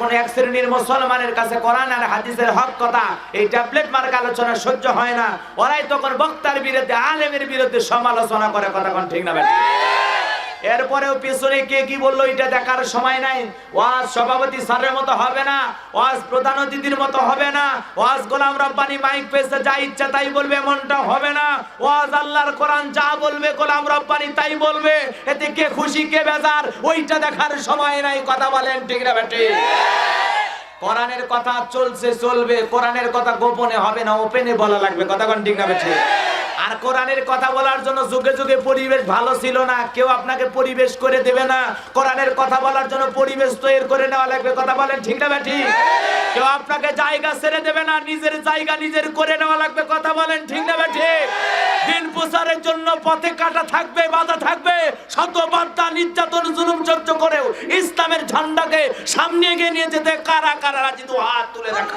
কোন এক শ্রেণীর মুসলমানের কাছে কোরআন আর হাদিসের হক কথা এই ট্যাবলেট মার্কা আলোচনা সহ্য হয় না, ওরাই তখন বক্তার বিরুদ্ধে আলেমের বিরুদ্ধে সমালোচনা করে। কথা কোন ঠিক না বেটা? এরপরেও পিছনে কে কি বললো এটা দেখার সময় নাই। ওয়াজ সভাপতি স্যারের মতো হবে না, ওয়াজ প্রধান অতিথির মতো হবে না, ওয়াজ গোলাম রব্বানি মাইক পেছে যা ইচ্ছা তাই বলবে এমনটা হবে না। ওয়াজ আল্লাহর কোরআন যা বলবে গোলাম রব্বানি তাই বলবে, এতে কে খুশি কে বেজার ওইটা দেখার সময় নাই। কথা বলেন ঠিক না বেটি? কোরআনের কথা চলছে চলবে, কোরআনের কথা গোপনে হবে না, ওপেনে বলা লাগবে। কথা কোন ঠিক না বেটি? আর কোরআনের কথা বলার জন্য যুগে যুগে পরিবেশ ভালো ছিল না, কেউ আপনাকে পরিবেশ করে দেবে না। কোরআনের কথা বলার জন্য পরিবেশ তৈরি করে নেওয়া লাগবে। কথা বলেন ঠিক না বেটি? কেউ আপনাকে জায়গা ছেড়ে দেবে না, নিজের জায়গা নিজের করে নেওয়া লাগবে। কথা বলেন ঠিক না বেটি? দিন প্রচারের জন্য পথে কাটা থাকবে, বাধা থাকবে, শত বাধা নির্যাতন জুলুম সহ্য করেও ইসলামের ঝান্ডাকে সামনে এগিয়ে নিয়ে যেতে কারা কারা রাজি? তো হাত তুলে দেখা।